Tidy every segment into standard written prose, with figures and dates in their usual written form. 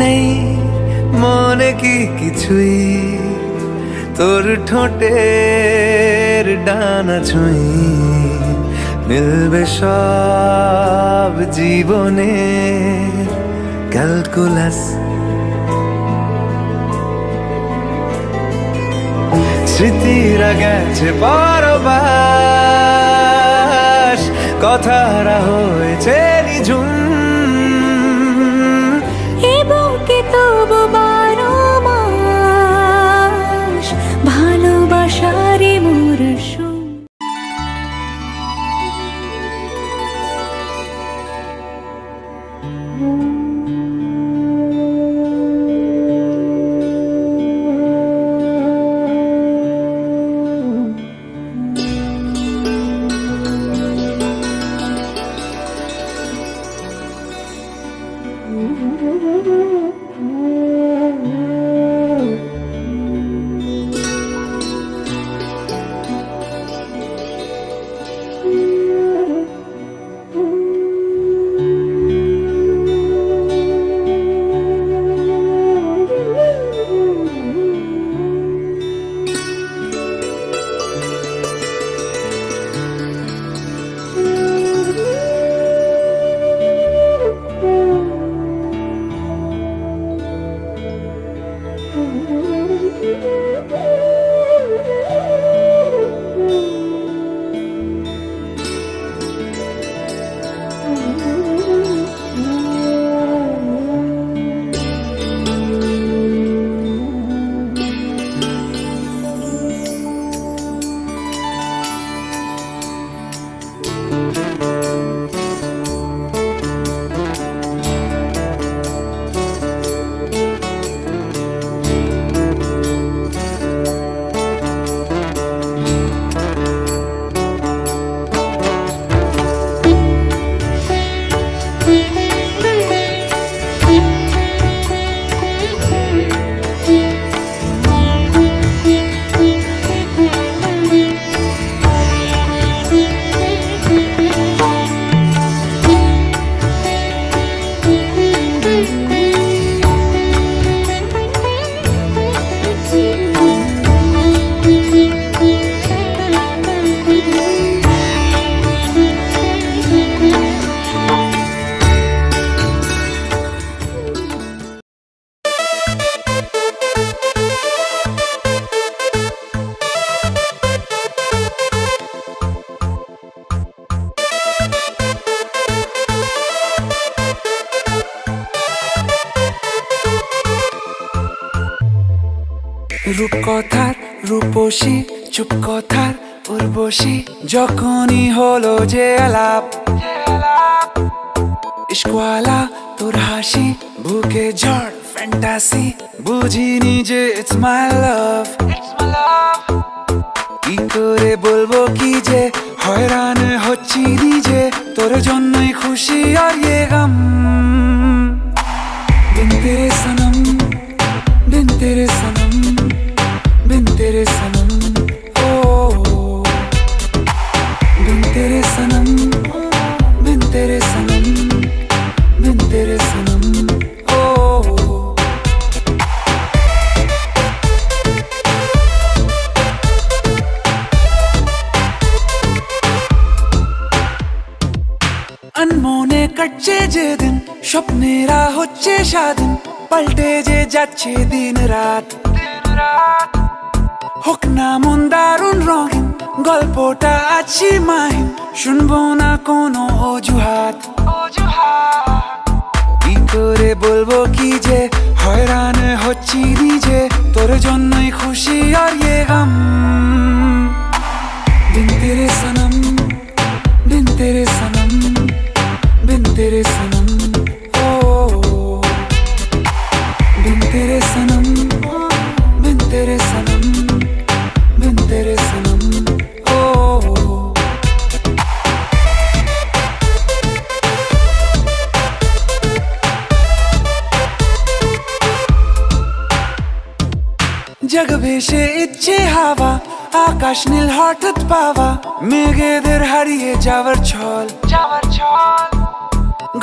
নেই মনে কি কিছুই, তোর ঠোঁটের ডানা ছুঁই মিলবে সব জীবনে ক্যালকুলাস। স্মৃতিরা গেছে পরবাস, কথারা হয়েছে নিঝুম, এ বুকে তবু 12 মাস ভালোবাসারে মরশুম। রূপকথার রূপসী, চুপ কথার উর্বশী, যখনই হলো যে আলাপ, ইশকওয়ালা তোর হাসি, বুকে ঝড় ফ্যান্টাসি, বুঝিনি যে ইটস মাই লাভ। কি করে বলবো কি যে হয়রান হচ্ছি নিজে, তোর জন্যই খুশি আর ইয়ে গম। बिन तेरे सनम, बिन तेरे सनम, बिन तेरे सनम, ओ बिन तेरे सनम, बिन तेरे सनम, बिन तेरे सनम, ओ अनमोने कटছে যে দিন, স্বপ্নেরা হচ্ছে স্বাধীন, পাল্টে যে যাচ্ছে দিন রাত। হোক না মন দারুণ রঙিন, গল্পটা আছি মাহিন, শুনবো না কোনো অজুহাত। কি করে বলবো কি যে হয়রান হচ্ছি নিজে, তোর জন্যই খুশি আর ইয়ে গম। बिन तेरे सनम, बिन तेरे सनम, बिन तेरे सनम, ओ बिन तेरे सनम, बिन तेरे सनम, बिन तेरे सनम, ओ जग भेषे इच्छे हावा, আকাশ নীল হঠাৎ পাওয়া, মেঘেদের হারিয়ে যাওয়ার ছল।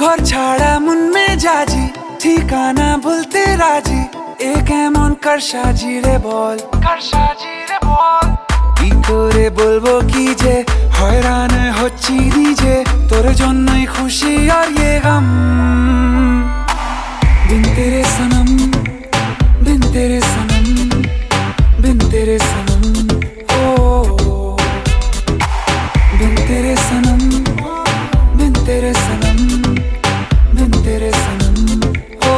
ঘর ছাড়া মন মেজাজি, ঠিকানা বলতে রাজি এ কেমন কারসাজি রে বল কি করে বলবো কি যে হয়রান হচ্ছি নিজে তোর জন্যই খুশি আর ये गम बिन तेरे सनम बिन तेरे सनम बिन तेरे सनम ओ बिन तेरे सनम बिन तेरे सनम बिन तेरे सनम ओ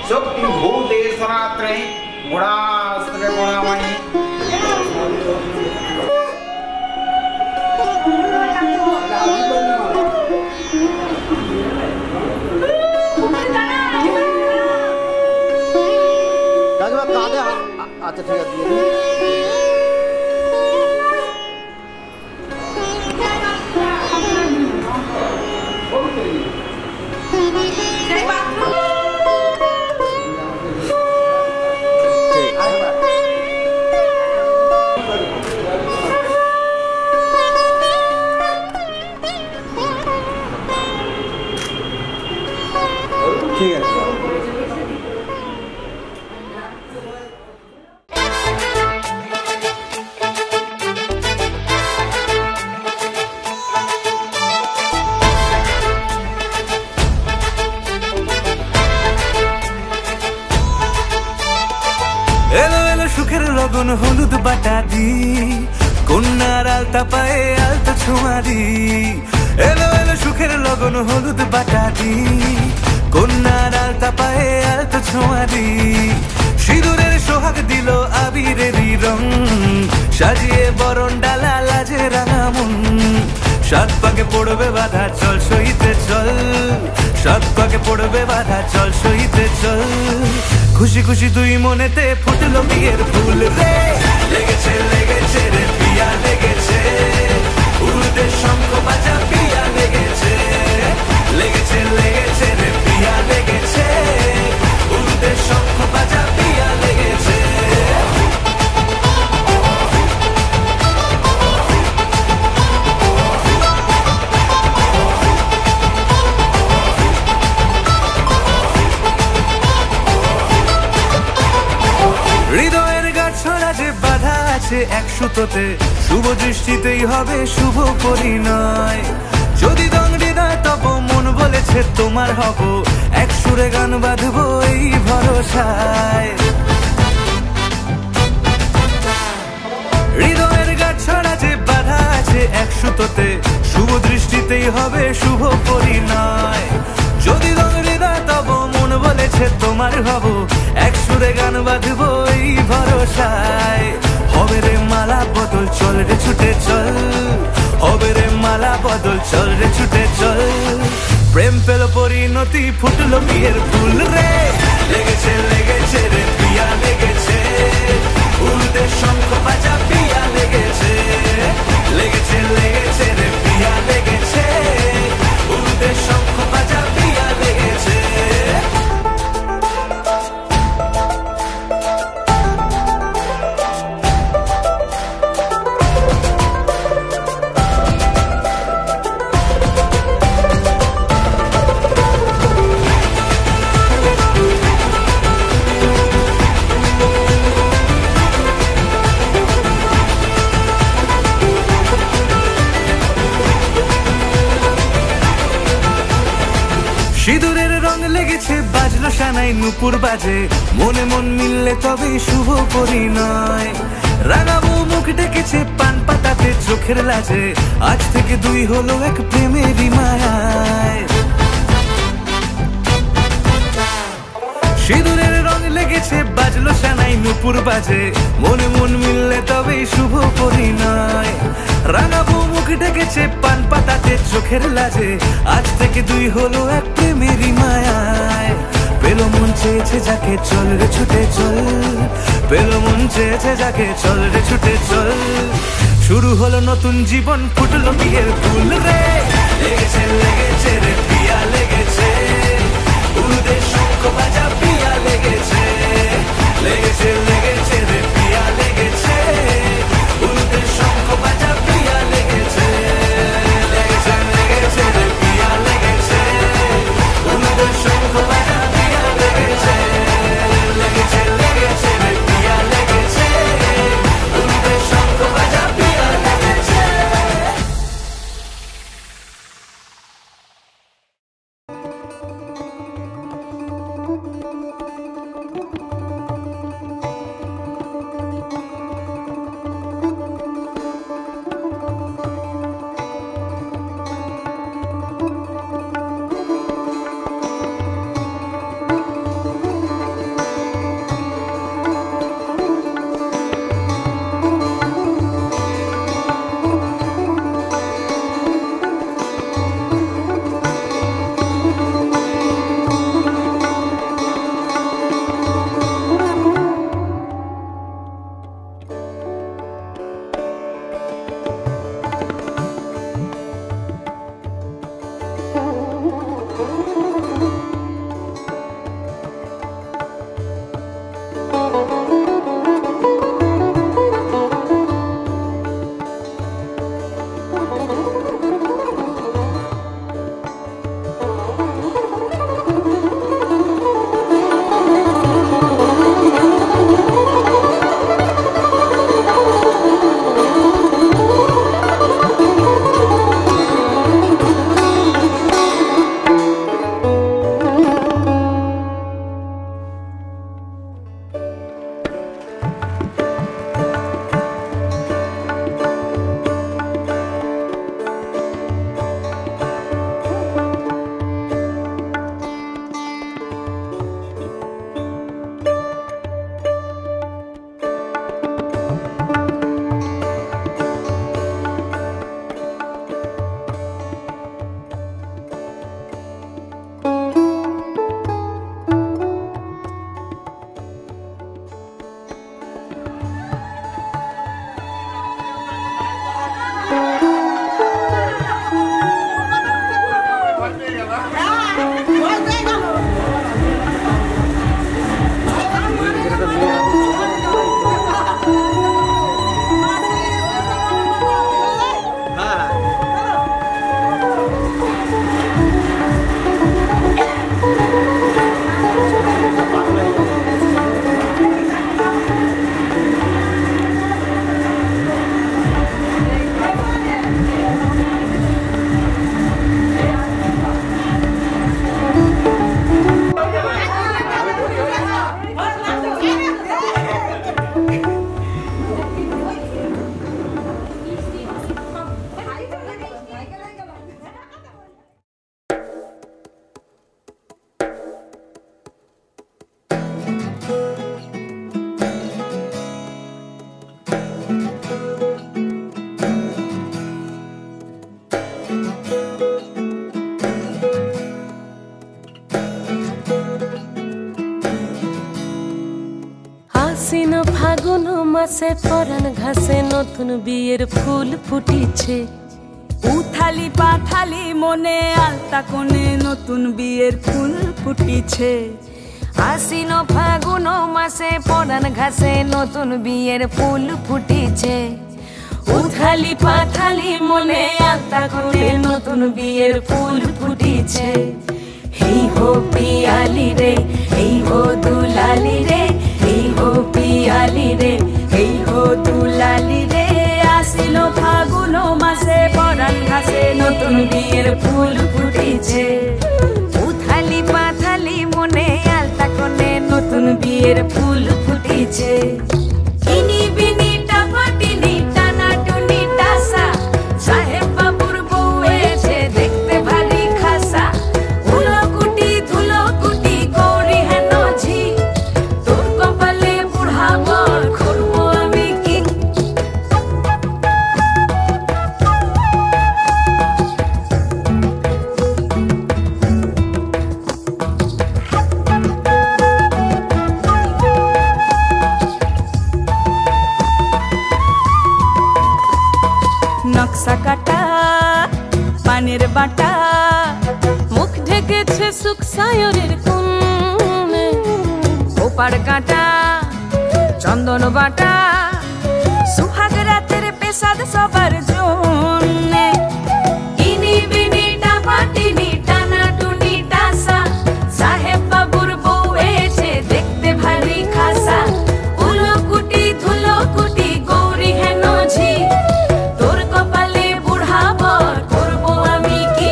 शक्ति भूते सनात्रय गुणास्त्र गुणामणि अच्छा ठीक है ठीक है এলো এলো সুখের লগন হলুদ বাটা দি কন্যার আলতা পায়ে আলতা ছোঁয়া দি এলো এলো সুখের লগন হলুদ বাটা দি কন্যার আলতা পায়ে আলতা ছোঁয়া দি সিঁদুরের সোহাগ দিল আবিরেরই রং সাজিয়ে বরণ ডালা লাজে রাঙা মন সাত পাকে পড়বে বাধা চল সইতে চল সাত পাকে পড়বে বাধা চল সইতে চল খুশি খুশি দুই মনেতে ফুটলো বিয়ের ফুল রে লেগেছে লেগেছে রে পিয়া লেগেছে উলুদের শঙ্খ বাজা পিয়া লেগেছে লেগেছে লেগেছে রে পিয়া লেগেছে উলুদের শঙ্খ বাজা পিয়া লেগেছে হৃদয়ের গাছড়া যে বাধা আছে এক সুতোতে শুভ দৃষ্টিতেই হবে শুভ পরিণয় যদি দংড়ি দেয় তব মন বলেছে তোমার হব এক সুরে গান বাঁধবো এই ভরসায় হৃদয়ের গাছড়া যে বাধা আছে এক সুতোতে শুভ দৃষ্টিতেই হবে শুভ পরিণয় যদি দংড়ি দেয় তব মন বলেছে তোমার হব এক সুরে গান বাঁধবো এই ভরসায় হবে রে মালা বদল চল রে ছুটে চল হবে রে মালা বদল চল রে ছুটে চল প্রেম পেল পরিণতি ফুটলো বিয়ের ফুল রে লেগেছে লেগেছে রে পিয়া লেগেছে উলুদের শঙ্খ বাজা পিয়া লেগেছে লেগেছে লেগেছে রে পিয়া লেগেছে উলুদের শঙ্খ বাজা পিয়া লেগেছে সিঁদুরের রং লেগেছে বাজলো সানাই নুপুর বাজে মনে মন মিললে তবে শুভ পরিণয় রাঙাবো মুখ ডেকেছে পান পাতাতে চোখের লাজে আজ থেকে দুই হলো এক প্রেমেরই মায়ায় সিঁদুরের রং লেগেছে বাজলো সানাই নুপুর বাজে মনে মন মিললে তবে শুভ পরিণয় রাঙাবো মুখ ডেকেছে পান পাতাতে চোখের লাজে আজ থেকে দুই হলো এক প্রেমেরই মায়া যাকে চল রে ছুটে চল, পেল মন চেয়েছে যাকে চল রে ছুটে চল। শুরু হলো নতুন জীবন, ফুটলো বিয়ের ফুল রে, লেগেছে লেগেছে রে পিয়া লেগেছে, উলুদের শঙ্খ বাজা পিয়া লেগেছে, লেগেছে লেগেছে রে পিয়া লেগেছে, উলুদের শঙ্খ বাজা পিয়া লেগেছে, লেগেছে লেগেছে রে পিয়া লেগেছে, উলুদের শঙ্খ বাজা পিয়া লেগেছে, লেগেছে লেগেছে রে পিয়া লেগেছে, উলুদের শঙ্খ বাজা পিয়া লেগেছে। আশ্বিন ফাগুন মাসে পরাণ ঘাসে নতুন বিয়ের ফুল ফুটিছে, উথালি পাথালি মনে আলতা কোণে নতুন বিয়ের ফুল ফুটিছে। আশ্বিন ফাগুন মাসে পরাণ ঘাসে নতুন বিয়ের ফুল ফুটিছে, উথালি পাথালি মনে আলতা কোণে নতুন বিয়ের ফুল ফুটিছে। এই হো পিয়ালি রে, এই হো দুলালি রে, এই হো পিয়ালি রে, এই হো দুলালি রে। আসিল ফাগুন মাসে পরাণ ঘাসে নতুন বিয়ের ফুল ফুটিছে, উথালি পাথালি মনে আলতা কোণে নতুন বিয়ের ফুল ফুটিছে। ইনি বিনি টাপাটিনি টানা টুনি টাসা, সাহেব বাবুর বউ এসে দেখতে ভারী খাসা। উলো কুটি ধুলো কুটি গৌরী হেন ঝি, তোর কপালে বুড়া বর করবো আমি কি। সুখ সায়রের কোণে ওপার কাটা চন্দন বাটা সুহাগ রাতের পেশাদ সবার জন্যে ইনি বিনি টাপাটিনি টানা টুনি টাসা সাহেব বাবুর বউ এসে দেখতে ভারী খাসা উলকুটি ধুলকুটি গৌরী হেন ঝি তোর কপালে বুড়া বর করবো আমি কি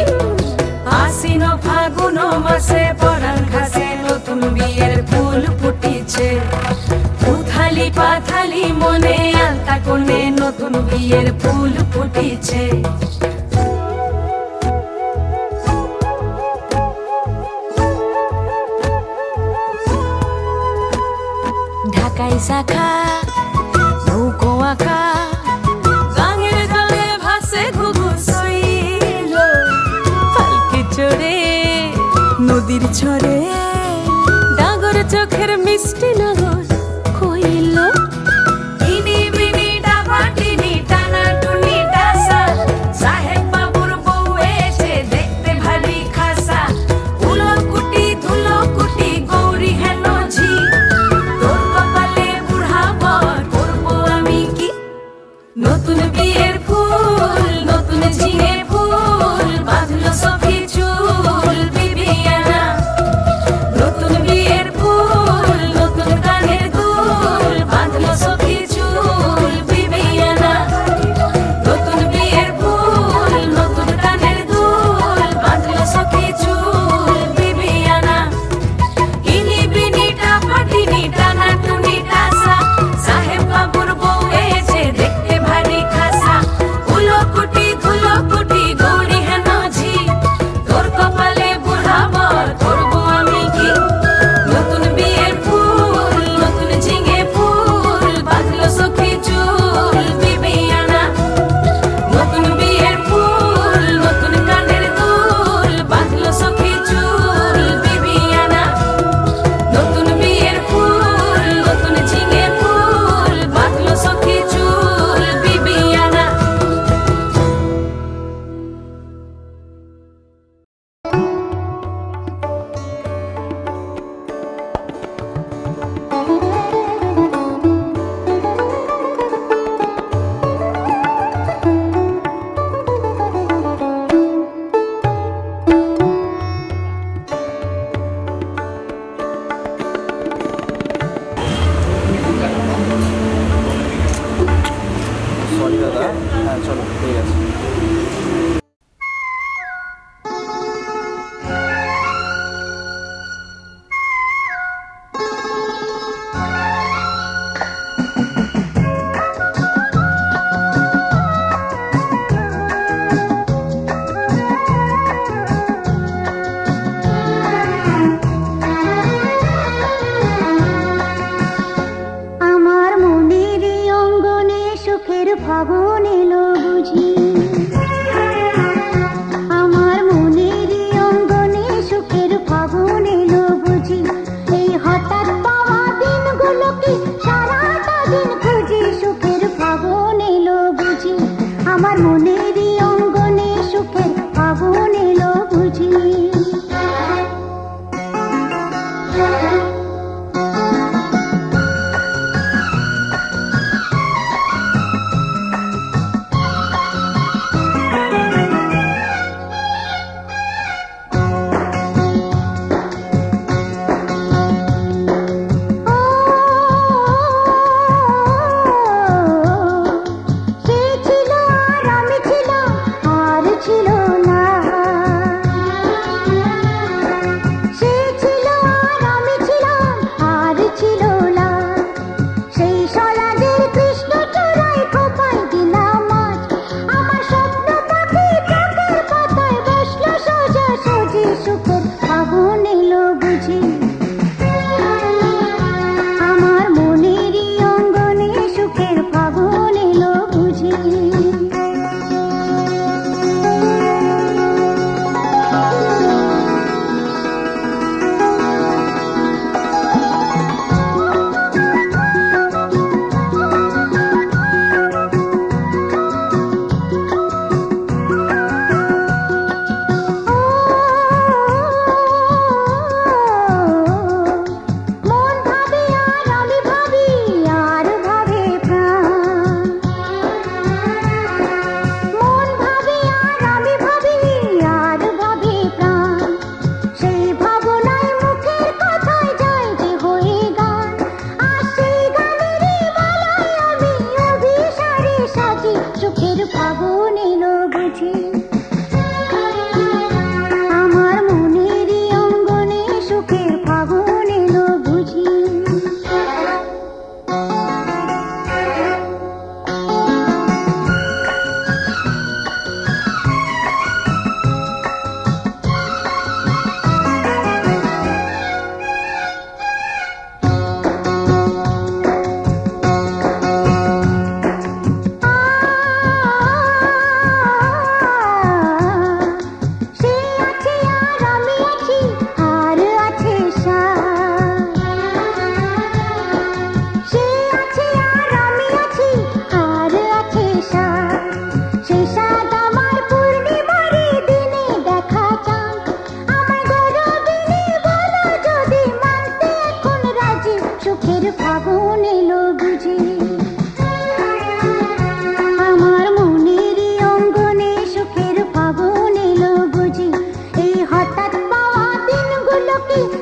আশ্বিন ফাগুন মাসে পরাণ ঘাসে নতুন বিয়ের ফুল ফুটিছে উথালি পাথালি মনে আলতা কোণে নতুন বিয়ের ফুল ফুটিছে ঢাকাই শাখা নৌকো আঁকা গাঙের জলে ভাসে ঘুঘু শৈল পালকি চড়ে নদীর ছড়ে ডাগর চোখের মিষ্টি নগর কইল ইনি বিনি ডাবাটিনি টানা টুনি টাসা সাহেব বাবুর বউ এসে দেখতে ভারী খাসা উলকুটি ধুলকুটি গৌরী হেন ঝি তোর কপালে বুড়া বর করবো আমি কি নতুন বিয়ের ফুল নতুন ঝিঙে ফুল বাঁধলো সখী চুল বিবিয়ানা নতুন বিয়ের ফুল নতুন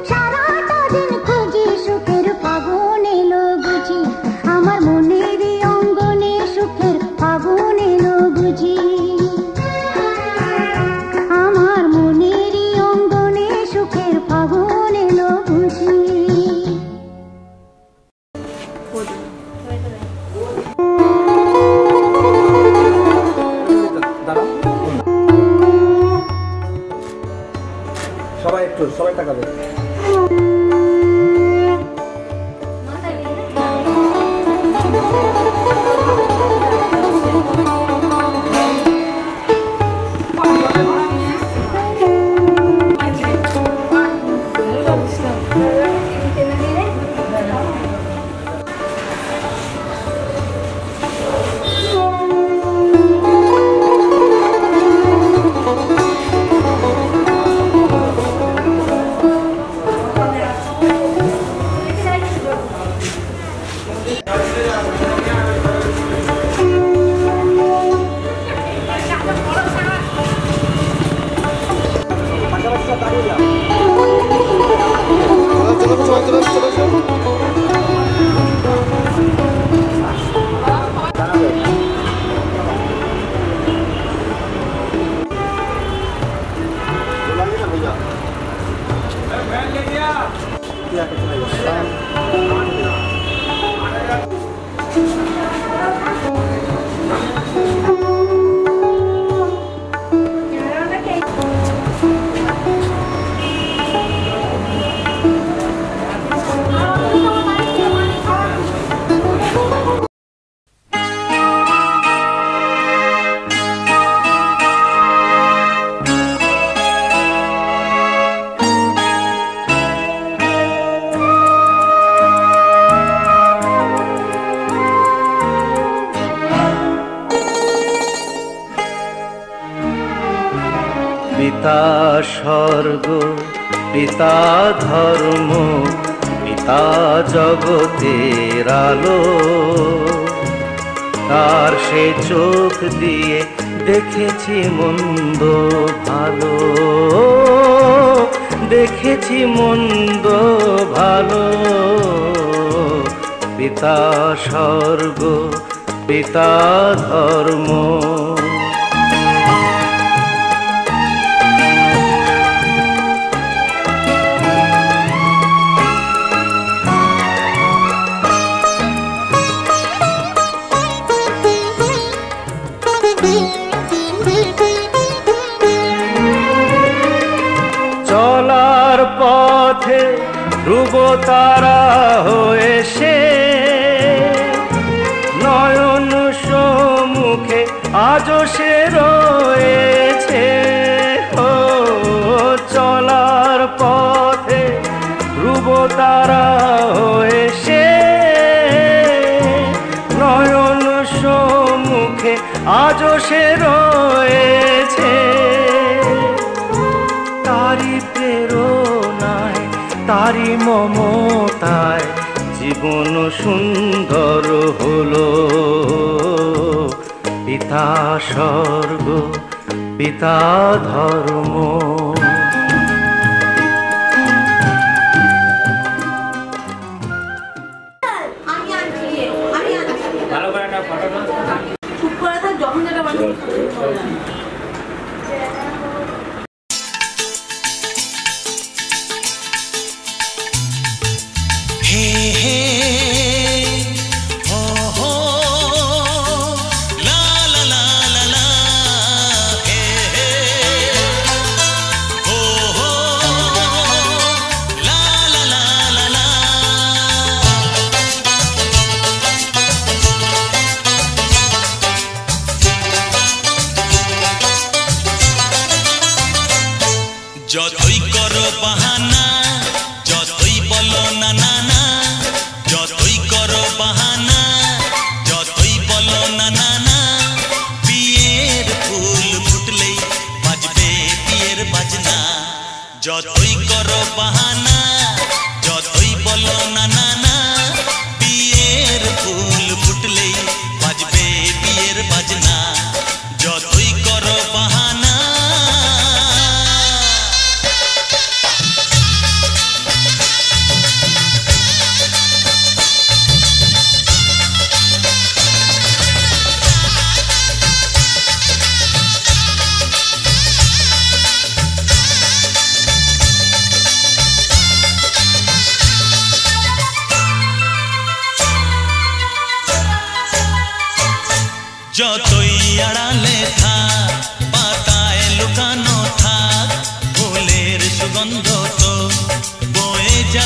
সারাটা দিন খুঁজি সুখের ফাগুন এলো বুঝি আমার মনের অঙ্গনে সুখের ফাগুন এলো বুঝি আমার মনের অঙ্গনে সুখের ফাগুন এলো বুঝি সবাই টাকা দেবে পিতা স্বর্গ পিতা ধর্ম পিতা জগতের আলো তার সে চোখ দিয়ে দেখেছি মন্দ ভালো দেখেছি মন্দ ভালো পিতা স্বর্গ পিতা ধর্ম চলার পথে ধ্রুব তারা হয়ে সে নয়ন সম্মুখে আজও সে রয়েছে ও চলার পথে ধ্রুব তারা হয়ে সে নয়ন সম্মুখে আজও সে রয়েছে তারি প্রেরণায় তারি মমতায় জীবন সুন্দর হলো পিতা স্বর্গ পিতা ধর্ম যতই করো বাহানা যতই বলো না না না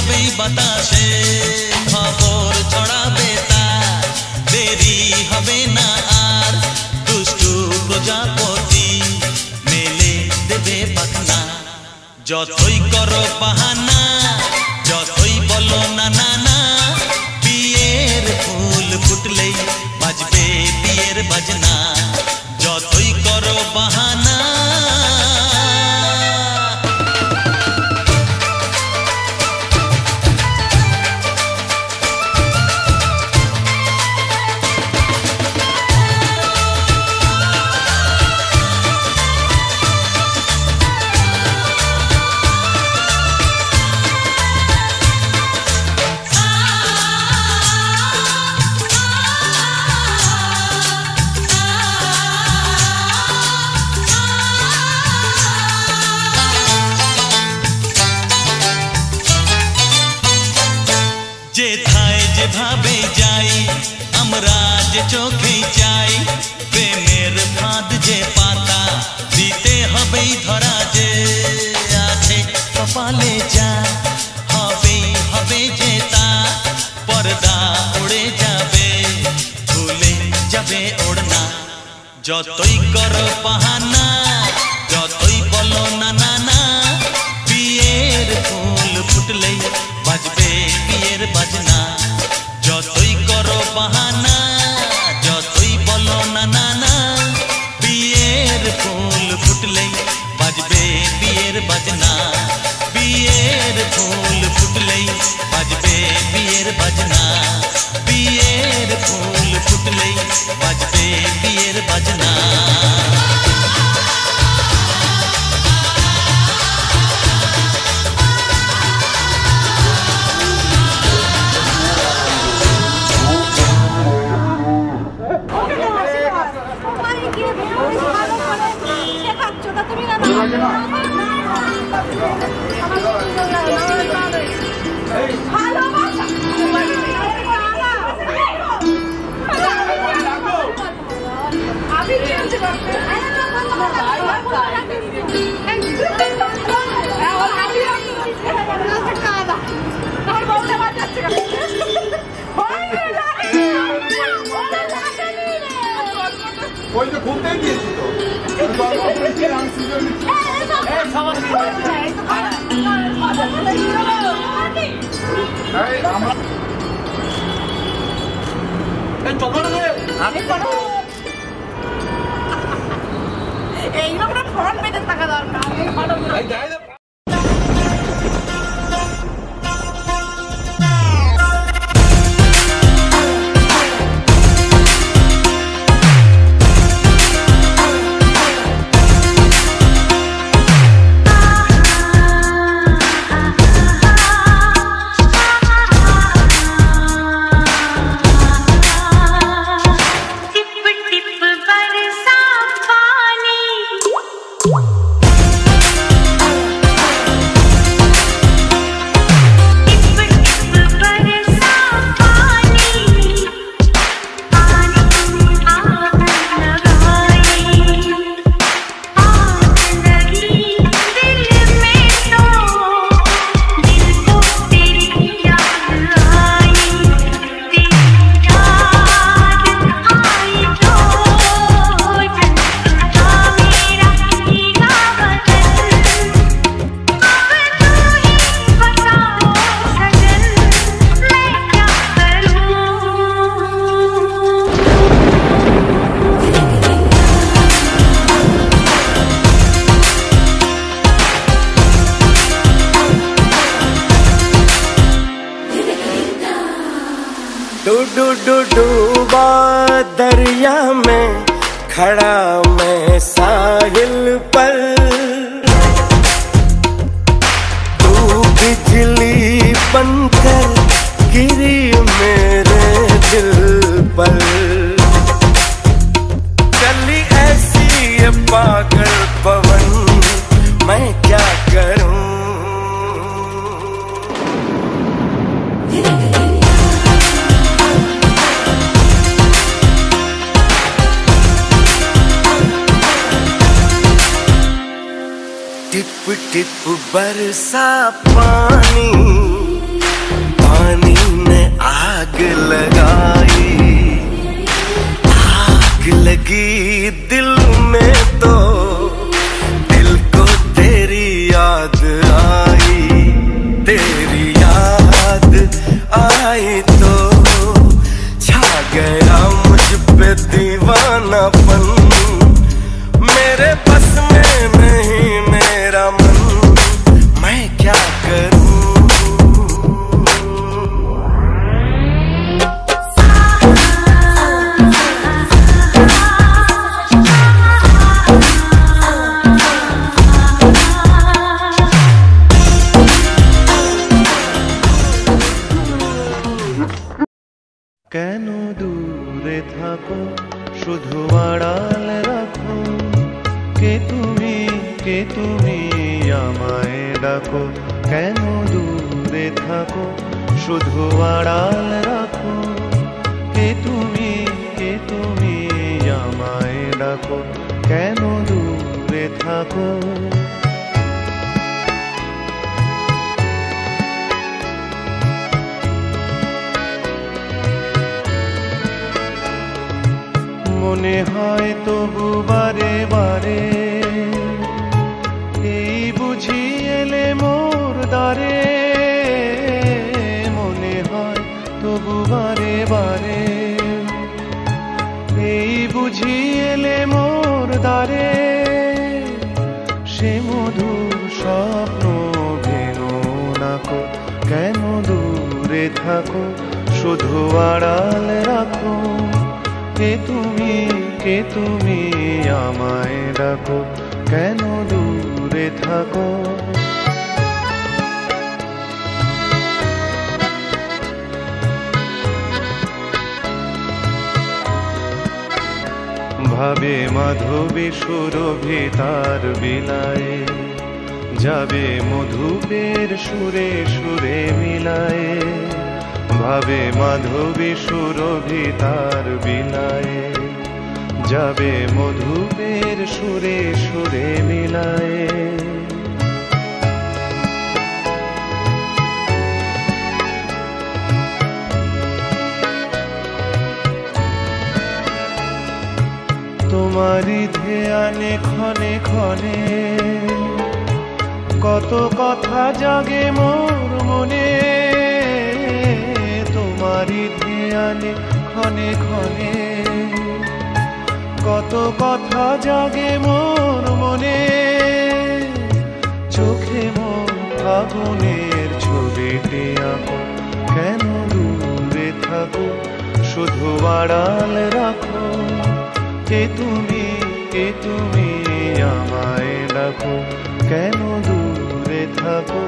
যাবেই বাতাসে খবর ছড়াবে তার দেরি হবে না আর দুষ্টু প্রজাপতি মেলে দেবে পাখনা যতই করো বাহানা যতই বলো না না না বিয়ের ফুল ফুটলেই বাজবে বিয়ের বাজনা যতই করো বাহানা যেথায় যেভাবে যাই আমরা যে চোখেই চাই প্রেমের ফাঁদ যে পাতা দিতে হবেই ধরা যে আছে কপালে যা হবেই হবে যে তা পর্দা উড়ে যাবে ভুলে যাবে ওড়না যতই করো বাহানা যতই বলো না না না বিয়ের ফুল ফুটলেই বাজবে বিয়ের বাজনা যতই করো বাহানা যতই বলো না না না বিয়ের ফুল ফুটলেই বাজবে বিয়ের বাজনা বিয়ের ফুল ফুটলেই বাজবে বিয়ের বাজনা বিয়ের ফুল ফুটলেই বাজবে বিয়ের বাজনা ওই তো ঘুরতে গিয়েছি তো এইরকম ফোন পেতে থাকা দরকার डूबा दरिया में खड़ा मैं साहिल पर तू बिजली बनकर गिरी मेरे दिल पर चली ऐसी ये पागल पवन मैं क्या करूं टिप टिप बरसा पानी কেন দূরে থাকো শুধু আড়াল রাখো কে তুমি আমায় ডাকো কেন দূরে থাকো শুধু আড়াল রাখো কে তুমি আমায় ডাকো কেন দূরে থাকো মনে হয় তবু বারে বারে এই বুঝি এলে মোর দ্বারে মনে হয় তবু বারে বারে এই বুঝি এলে মোর দ্বারে সে মধুর স্বপ্ন ভেঙো নাকো কেন দূরে থাকো শুধু আড়াল রাখো কে তুমি আমায় ডাকো কেন দূরে থাকো ভাবে মাধবী সুরভি তার বিলায়ে যাবে মধুপের সুরে সুরে মিলায়ে ভাবে মাধবী সুরভি তার বিলায়ে যাবে মধুপের সুরে সুরে মিলায়ে তোমারি ধ্যানে ক্ষণে ক্ষণে কত কথা জাগে মোর মনে তোমারি ধ্যানে ক্ষণে ক্ষণে কত কথা জাগে মোর মনে চোখে মোর ফাগুনের ছবিটি আঁকো কেন দূরে থাকো শুধু আড়াল রাখো কে তুমি আমায় ডাকো কেন দূরে থাকো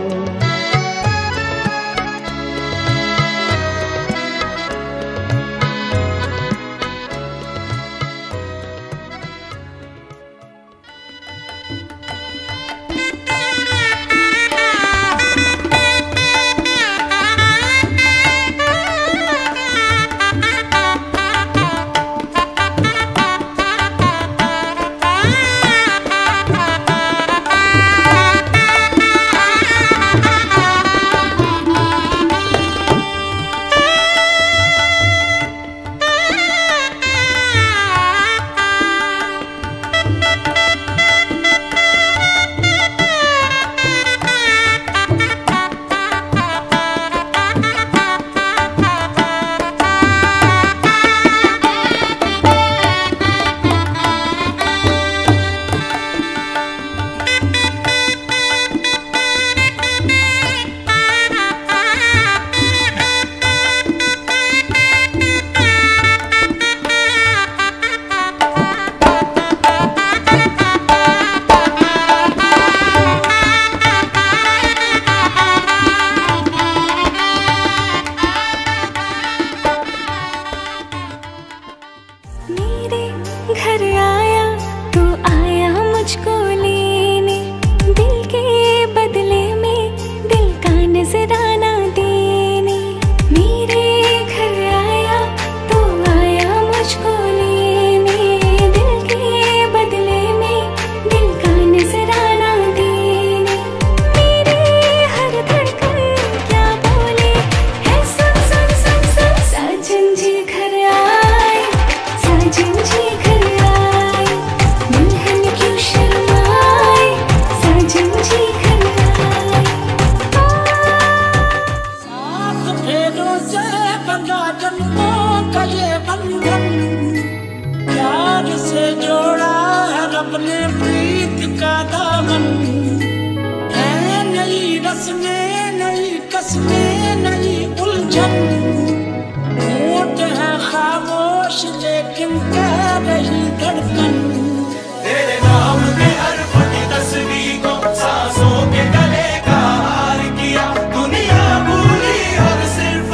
दुनिया भूली और सिर्फ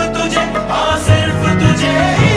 तुझे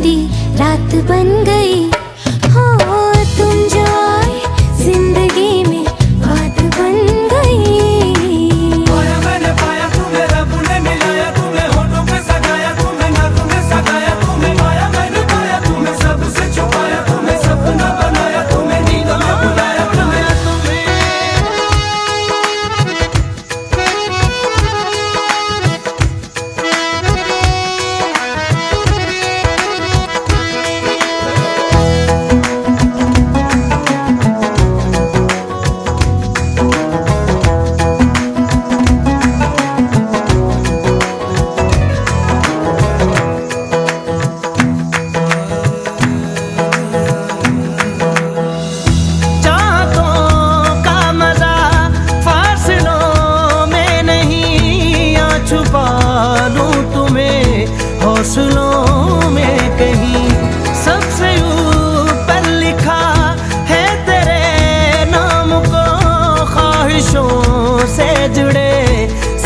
मेरी रात बन गई। हो तुम जो आए जिंदगी में बात बन गई। पाया मैंने पाया तुम्हें, रब ने मिलाया तुम्हें, होठों पे सजाया तुम्हें, नाक में सगाया तुम्हें। पाया मैंने पाया तुम्हें, सबसे छुपाया तुम्हें, सपना बनाया तुम्हें, नींद में बुलाया तुम्हें। हौसलों में कहीं सबसे ऊपर लिखा है तेरे नाम को, ख्वाहिशों से जुड़े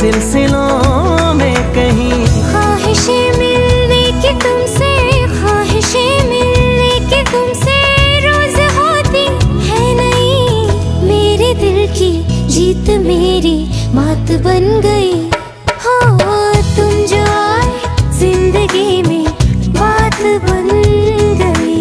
सिलसिलों में कहीं। ख्वाहिशें मिलने की तुमसे, ख्वाहिशें मिलने की तुमसे रोज होती है नहीं। मेरे दिल की जीत मेरी मात बन गई। हो तुम जो आए जिंदगी में बात बन गई।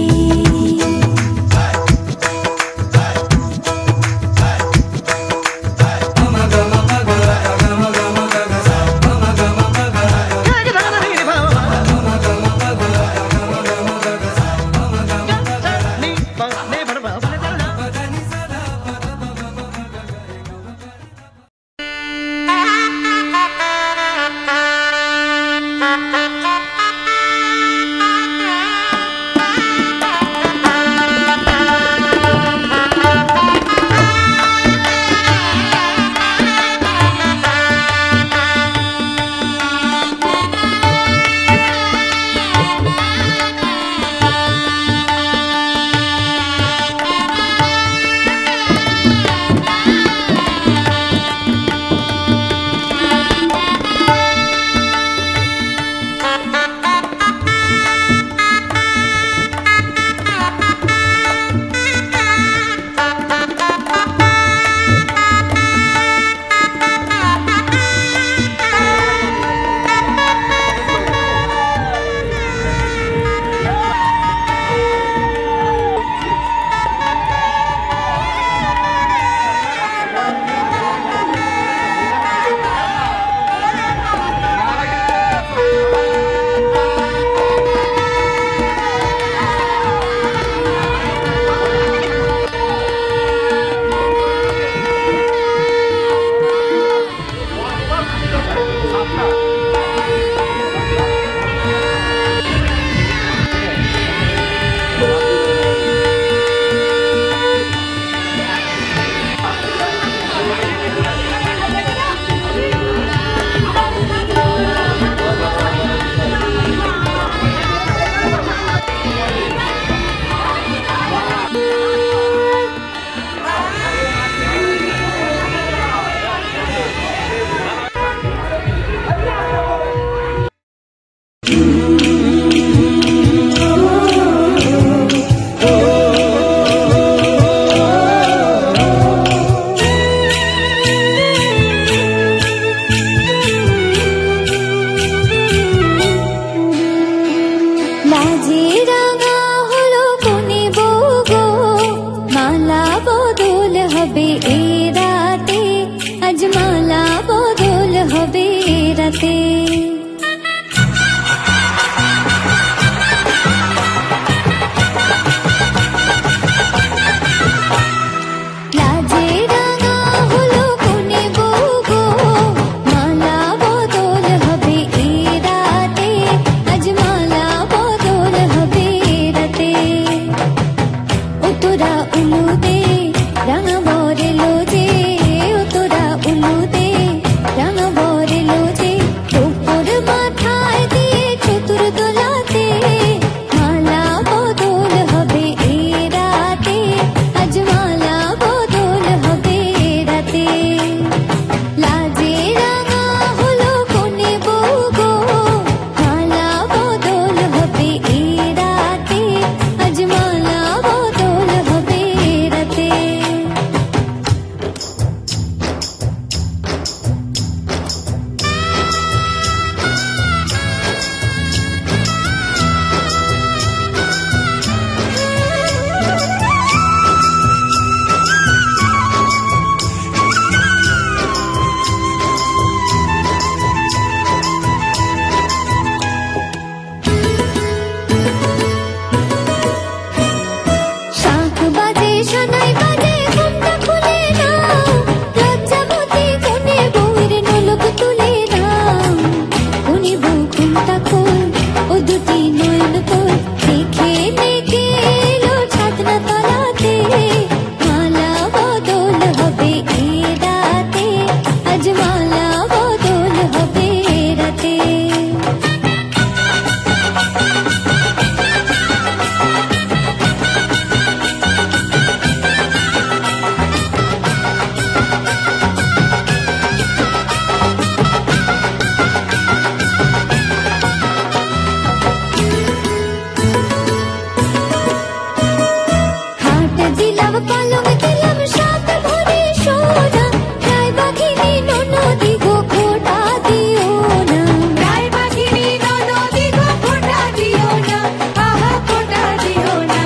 গেলাম সাত ভরে সোনা, রায় বাঘিনী ননদি গো খোটা দিও না, রায় বাঘিনী ননদি গো খোটা দিও না, আহা খোটা দিও না।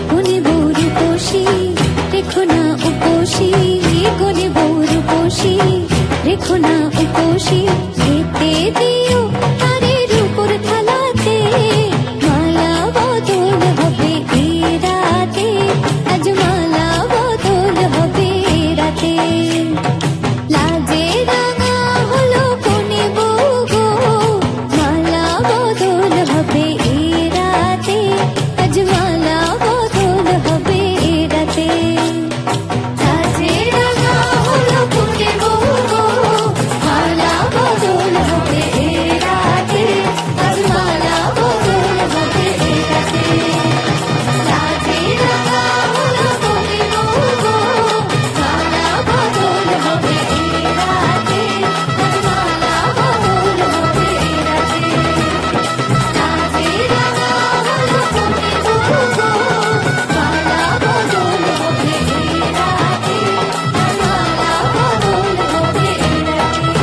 কোনে বউ রূপসী রেখো না উপসী, কোনে বউ রূপসী রেখো না উপসী, খেতে দিও তারের উপর থালাতে, মালা বদল হবে এ রাতে, আজ মালা বদল হবে এ রাতে। লাজে রাঙা হলো কোনে বউ গো, মালা বদল হবে এ রাতে, আজ মালা বদল হবে এ রাতে। লাজে রাঙা হলো কোনে বউ গো, মালা বদল হবে এ রাতে, আজ মালা বদল হবে এ রাতে। লাজে রাঙা হলো কোনে বউ গো, মালা বদল হবে এ রাতে, আজ মালা বদল হবে এ রাতে। লাজে রাঙা হলো কোনে বউ গো, মালা বদল হবে এ রাতে, আজ মালা বদল হবে এ রাতে।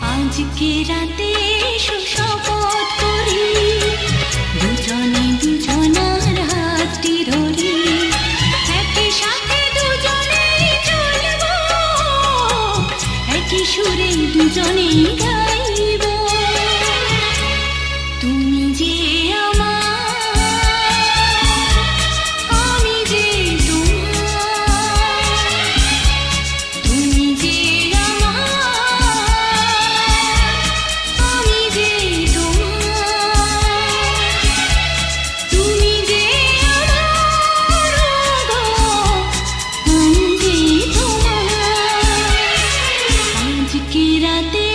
আজকে রাতে সুশপথ করি, দুজনে দুজনার হাতটি ধরি, একই সাথে দুজনেই চলব, একই সুরে দুজনেই গাইব। তুমি যে আমার, আমি যে তোমার, তুমি যে আমার, আমি যে তোমার, তুমি যে আমার গো, আমি যে তোমার। আজকে রাতে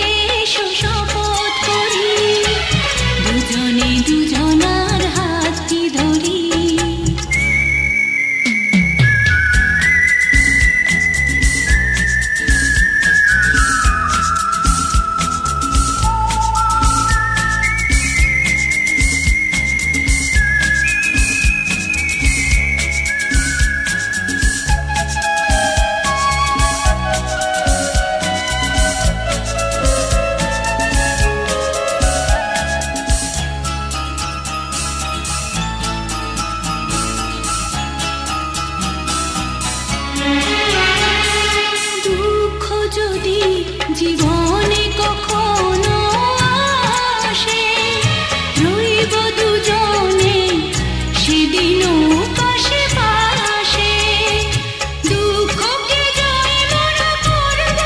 সুশপথ করি, দুজনে দুজনার হাতটি ধরি। দুঃখ যদি জীবনে কখনো আসে, রইব দুজনে সেদিনও পাশে পাশে। দুঃখকে জয় মনে করব,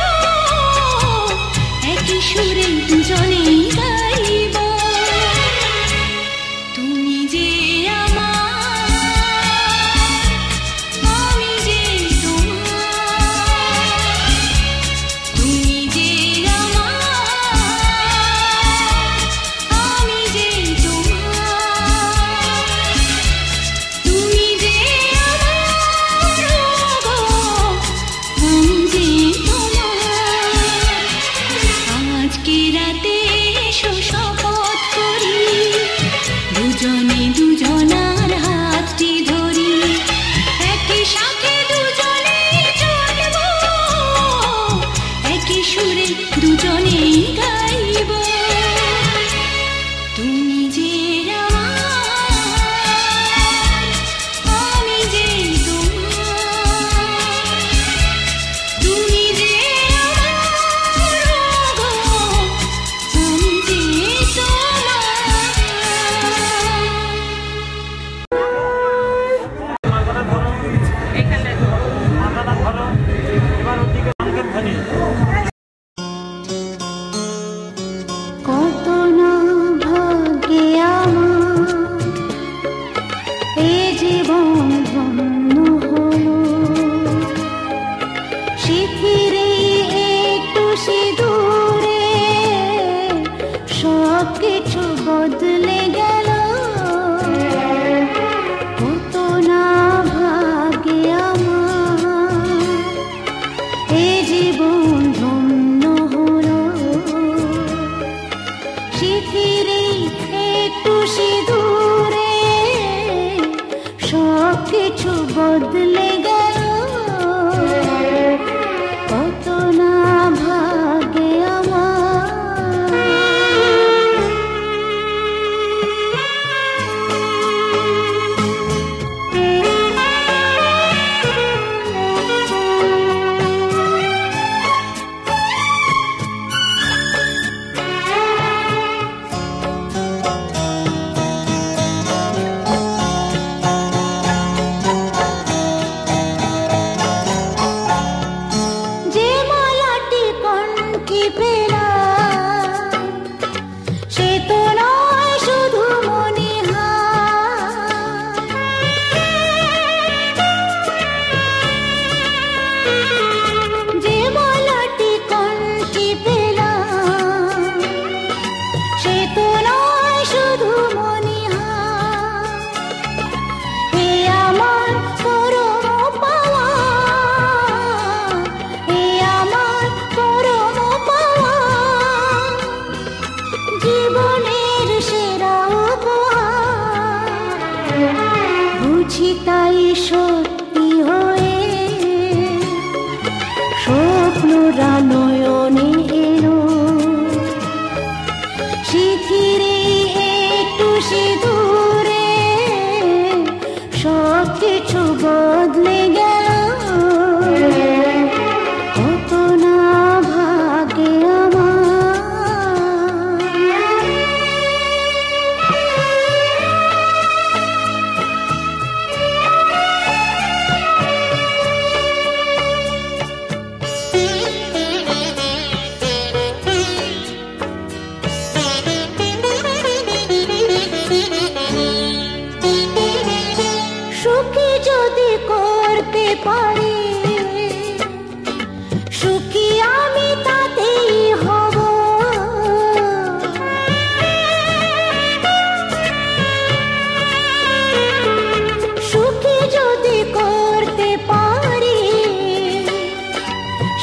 একই সুরে দুজনেই গাইব। তুমি যে আমার, আমি যে তোমার, তুমি যে আমার, আমি যে তোমার, তুমি যে আমার গো, আমি যে তোমার। আজকে রাতে সুশপথ করি, দুজনে দুজনার হাতটি ধরি, একই সাথে দুজনেই চলব, একই সুরে দুজনেই গাইব। তুমি যে আমার, আমি যে তোমার, তুমি যে আমার গো, আমি যে বদলে গেল কত না ভাগ্যে আমার এ জীবন ধন্য হলো শিথিরে একটু সিঁদুরে সব কিছু বদলে গেল কত না ভাগ্যে যে মালাটি কণ্ঠে পেলাম সে তো নয় শুধু মনিহার যে মালাটি কণ্ঠে পেলাম সে তো নয় শুধু মনিহার এ আমার পরম পাওয়া এ আমার পরম পাওয়া জীবনের সেরা উপহার বুঝি তাই সত্যি হয়ে স্বপ্নরা নয়নে এলো শিথিরে একটু সিঁদুরে সব কিছু বদলে গেল কত না ভাগ্যে সুখী যদি করতে পারি সুখী আমি তাতেই হব সুখী যদি করতে পারি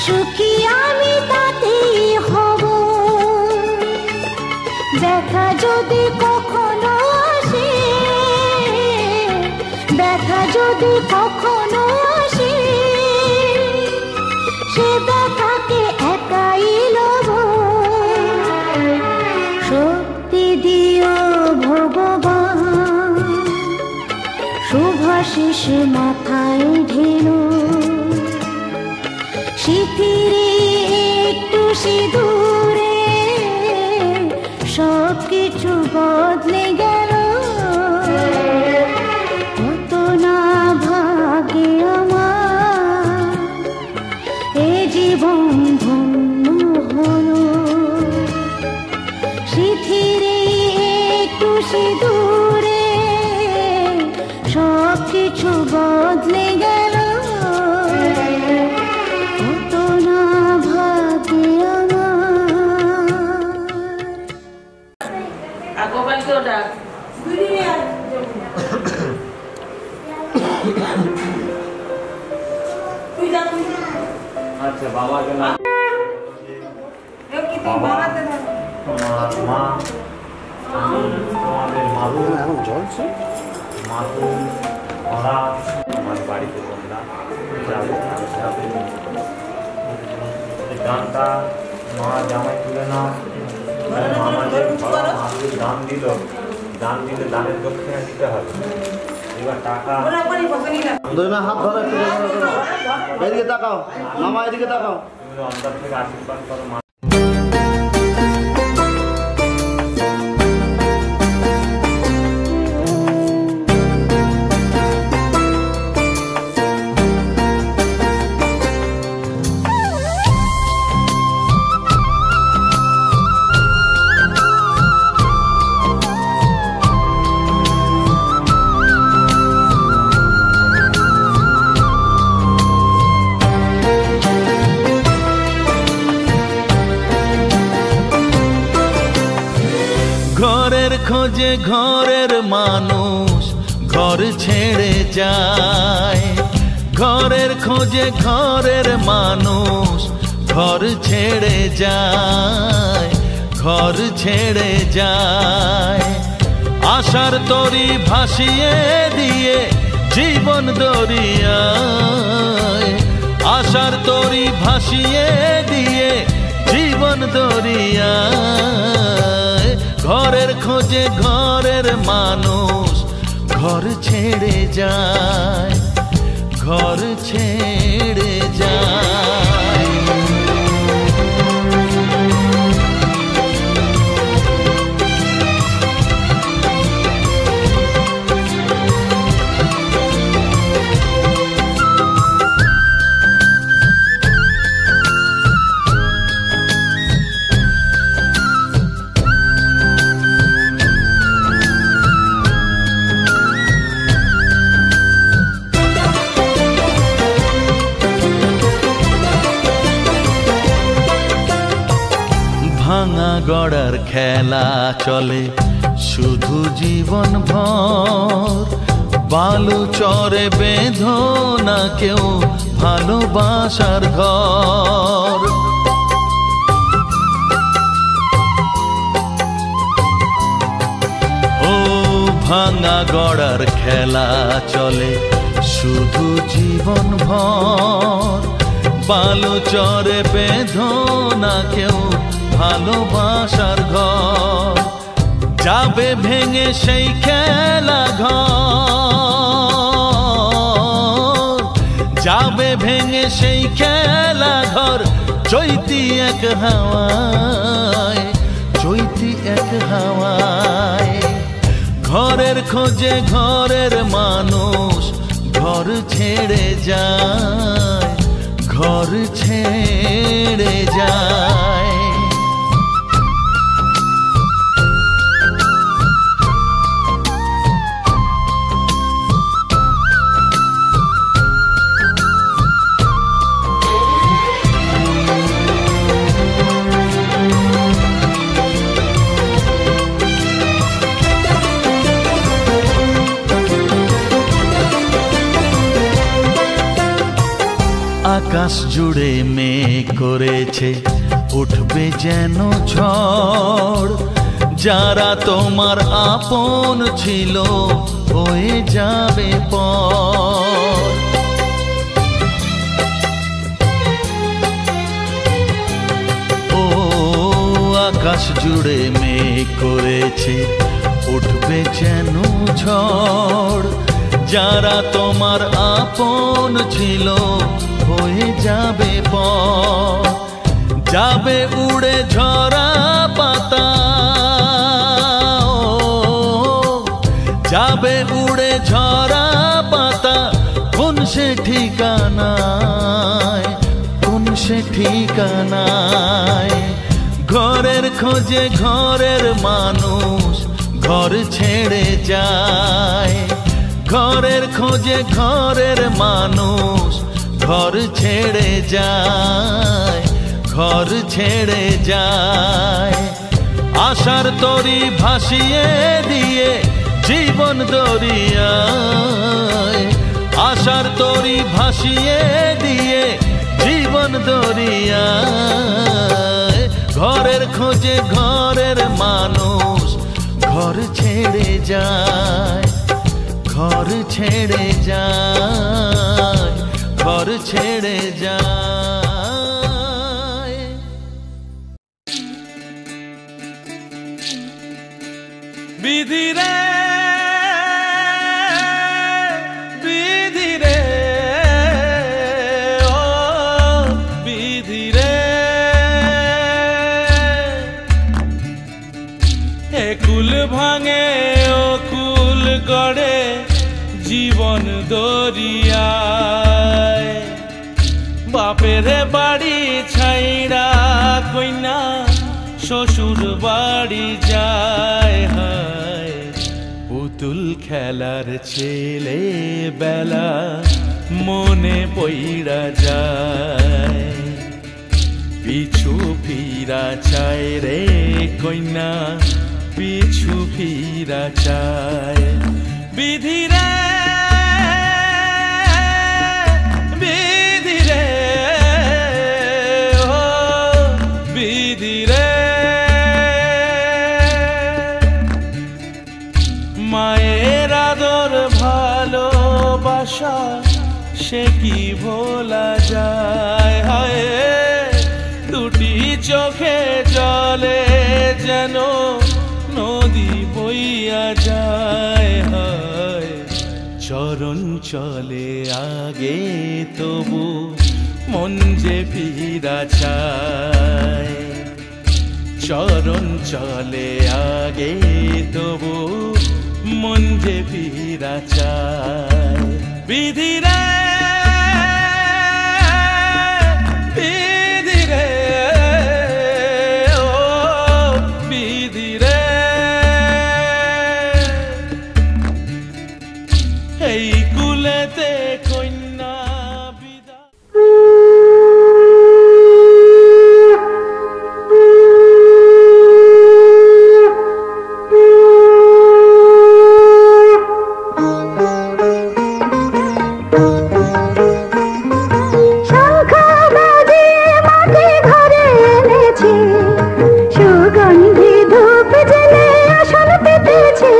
সুখী আমি তাতেই হব ব্যথা যদি কখনো আসে ব্যথা যদি কখনো আসে সে ব্যথাকে একাই লব শক্তি দিও ভগবান শুভাশিস মাথায় ঢেলো শিথিরে একটু সিঁদুরে সব কিছু বদলে গেল কত না ভাগ্যে আমার এ জীবন ধন্য হলো শিথিরে একটু সিঁদুরে সব কিছু বদলে গেল কত না ভাগ্যে আমার গোপালকেও ডাক আচ্ছা বাবাকে না মা তোমাদের মাধু এখন জ্বলছে মাধু ওরা আমার বাড়িতে তোমরা যাবে এই গানটা মা জামাই তুলে না আমাদের মাধুর দান দিল দান দিলে দানের দক্ষিণা দিতে হবে এবার টাকা হাত ধরো একটু এদিকে তাকাও মামা এদিকে তাকাও তুমি অন্তর থেকে আশীর্বাদ করো মা খোঁজে ঘরের মানুষ ঘর ছেড়ে যায়, ঘরের খোঁজে ঘরের মানুষ ঘর ছেড়ে যায়, ঘর ছেড়ে যায়। আশার তরি ভাসিয়ে দিয়ে জীবন দরিয়ায়, আশার তরি ভাসিয়ে দিয়ে জীবন দরিয়ায়। ঘরের খোঁজে ঘরের মানুষ ঘর ছেড়ে যায়, ঘর ছেড়ে যায়। ভাঙা গড়ার খেলা চলে শুধু জীবন ভর, বালু চরে বেঁধো না কেউ ভালোবাসার ঘর। ও ভাঙা গড়ার খেলা চলে শুধু জীবন ভর, বালু চরে বেঁধো না কেউ ভালোবাসার ঘর। যাবে ভেঙে সেই খেলা ঘর, যাবে ভেঙে সেই খেলা ঘর। চৈতি এক হাওয়ায়, চৈতি এক হাওয়ায়। ঘরের খোঁজে ঘরের মানুষ ঘর ছেড়ে যায়, ঘর ছেড়ে যায়। আকাশ জুড়ে মেঘ করেছে উঠবে যেন ঝড়, যারা তোমার আপন ছিল হয়ে যাবে পর। ও আকাশ জুড়ে মেঘ করেছে উঠবে যেন ঝড়, যারা তোমার আপন ছিল হয়ে যাবে পর। যাবে উড়ে ঝরা পাতা, যাবে উড়ে ঝরা পাতা। কোন সে ঠিকানায়, কোন সে ঠিকানায়। ঘরের খোঁজে ঘরের মানুষ ঘর ছেড়ে যায়, ঘরের খোঁজে ঘরের মানুষ ঘর ছেড়ে যায়, ঘর ছেড়ে যায়। আশার তরি ভাসিয়ে দিয়ে জীবন দরিয়ায়, আশার তরি ভাসিয়ে দিয়ে জীবন দরিয়ায়। ঘরের খোঁজে ঘরের মানুষ ঘর ছেড়ে যায়, ঘর ছেড়ে যায়, ঘর ছেড়ে যায়। বিধি রে, বিধি রে, ও বিধি রে। এ কুল ভাঙে ও কুল গড়ে জীবন দরিয়ায়। বাপের বাড়ি ছাইড়া কইনা শ্বশুর বাড়ি যায়, হায় পুতুল খেলার ছেলে বেলা মনে পইড়া যায়। পিছু ফিরা চায় রে কইনা পিছু ফিরা চায় বিধিরে বিধিরে ও বিধিরে মায়ের আদর ভালোবাসা সে কি ভোলা যায় হায় দুটি চোখে জলে যেন নদী বইয়া যায় হায় চরণ চলে আগে তবু মন যে ফিরা চায় চরণ চলে আগে তবু মন যে ফিরা চায় বিধিরে বিধিরে ও বিধিরে এই কুলেতে কন্যা বিদা সুগন্ধি ধূপ জেলে আসন পেতেছে